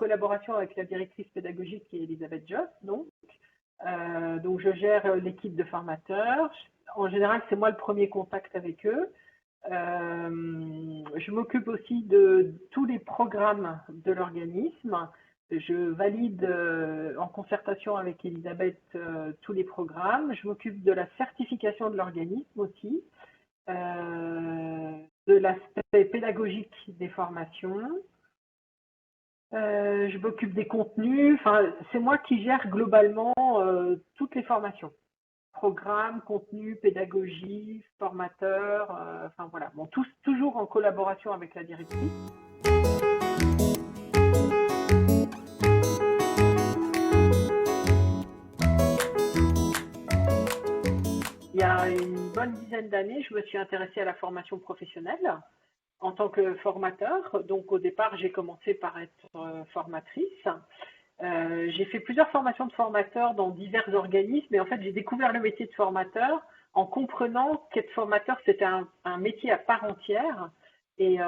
collaboration avec la directrice pédagogique qui est Elisabeth Joss, donc je gère l'équipe de formateurs. En général, c'est moi le premier contact avec eux. Je m'occupe aussi de tous les programmes de l'organisme. Je valide en concertation avec Elisabeth tous les programmes. Je m'occupe de la certification de l'organisme aussi, de l'aspect pédagogique des formations. Je m'occupe des contenus. Enfin, c'est moi qui gère globalement toutes les formations. Programme, contenu, pédagogie, formateur, enfin voilà. Bon, toujours en collaboration avec la directrice. Il y a une bonne dizaine d'années, je me suis intéressée à la formation professionnelle en tant que formateur. Donc au départ, j'ai commencé par être formatrice. J'ai fait plusieurs formations de formateurs dans divers organismes et en fait, j'ai découvert le métier de formateur en comprenant qu'être formateur, c'était un métier à part entière. Et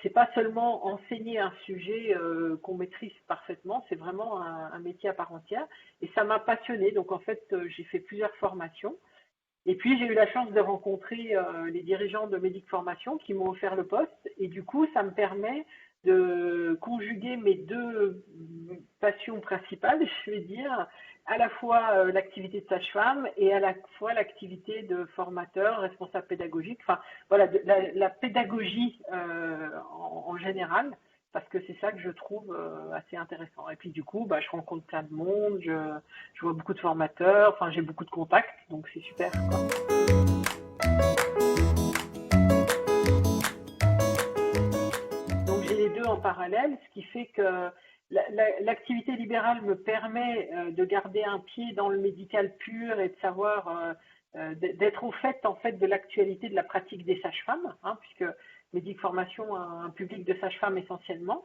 c'est pas seulement enseigner un sujet qu'on maîtrise parfaitement, c'est vraiment un métier à part entière. Et ça m'a passionnée. Donc en fait, j'ai fait plusieurs formations. Et puis, j'ai eu la chance de rencontrer les dirigeants de Médic Formation qui m'ont offert le poste. Et du coup, ça me permet de conjuguer mes deux passions principales, je vais dire, à la fois l'activité de sage-femme et à la fois l'activité de formateur, responsable pédagogique. Enfin, voilà, la pédagogie en général, parce que c'est ça que je trouve assez intéressant. Et puis du coup, je rencontre plein de monde, je vois beaucoup de formateurs, enfin j'ai beaucoup de contacts, donc c'est super, quoi. Donc j'ai les deux en parallèle, ce qui fait que l'activité libérale me permet de garder un pied dans le médical pur et de savoir, d'être au fait en fait de l'actualité de la pratique des sages-femmes, puisque Médic Formation a un public de sages-femmes essentiellement.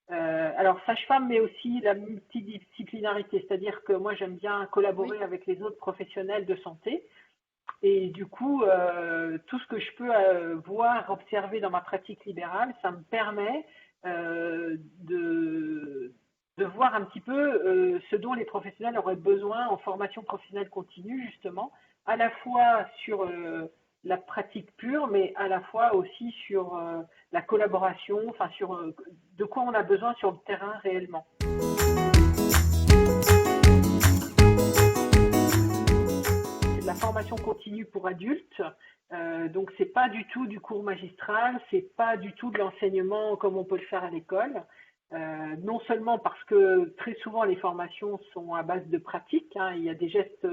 Alors sage-femme, mais aussi la multidisciplinarité, c'est-à-dire que moi j'aime bien collaborer avec les autres professionnels de santé. Et du coup, tout ce que je peux voir, observer dans ma pratique libérale, ça me permet de voir un petit peu ce dont les professionnels auraient besoin en formation professionnelle continue, justement, à la fois sur la pratique pure, mais à la fois aussi sur la collaboration, enfin sur de quoi on a besoin sur le terrain réellement. C'est de la formation continue pour adultes, donc c'est pas du tout du cours magistral, c'est pas du tout de l'enseignement comme on peut le faire à l'école. Non seulement parce que très souvent les formations sont à base de pratique, il y a des gestes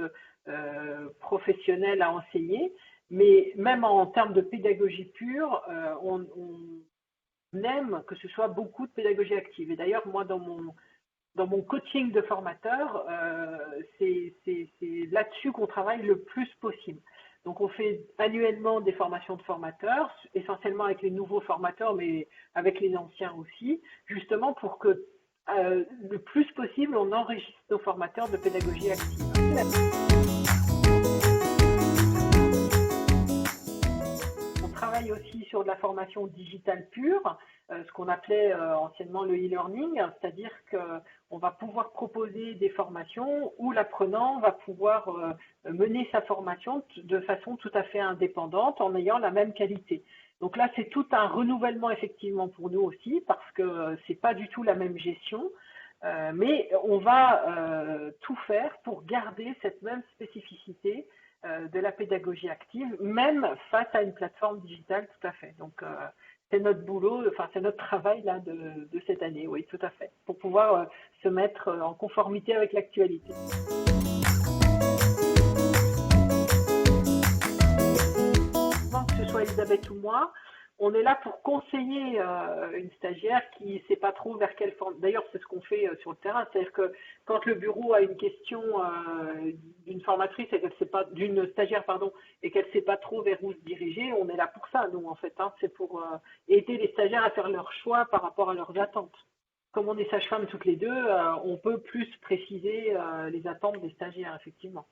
professionnels à enseigner, mais même en termes de pédagogie pure, on aime que ce soit beaucoup de pédagogie active. Et d'ailleurs, moi, dans mon coaching de formateur, c'est là-dessus qu'on travaille le plus possible. Donc, on fait annuellement des formations de formateurs, essentiellement avec les nouveaux formateurs, mais avec les anciens aussi, justement pour que le plus possible, on enregistre nos formateurs de pédagogie active. On travaille aussi sur de la formation digitale pure, ce qu'on appelait anciennement le e-learning, c'est-à-dire qu'on va pouvoir proposer des formations où l'apprenant va pouvoir mener sa formation de façon tout à fait indépendante en ayant la même qualité. Donc là, c'est tout un renouvellement effectivement pour nous aussi, parce que c'est pas du tout la même gestion, mais on va tout faire pour garder cette même spécificité de la pédagogie active, même face à une plateforme digitale, tout à fait. Donc, c'est notre boulot, enfin, c'est notre travail là de cette année, oui, tout à fait, pour pouvoir se mettre en conformité avec l'actualité. Que ce soit Elisabeth ou moi, on est là pour conseiller une stagiaire qui ne sait pas trop vers quelle forme. D'ailleurs, c'est ce qu'on fait sur le terrain. C'est-à-dire que quand le bureau a une question d'une formatrice et qu'elle sait pas, d'une stagiaire pardon, et qu'elle ne sait pas trop vers où se diriger, on est là pour ça, nous en fait. C'est pour aider les stagiaires à faire leur choix par rapport à leurs attentes. Comme on est sage-femme toutes les deux, on peut plus préciser les attentes des stagiaires, effectivement.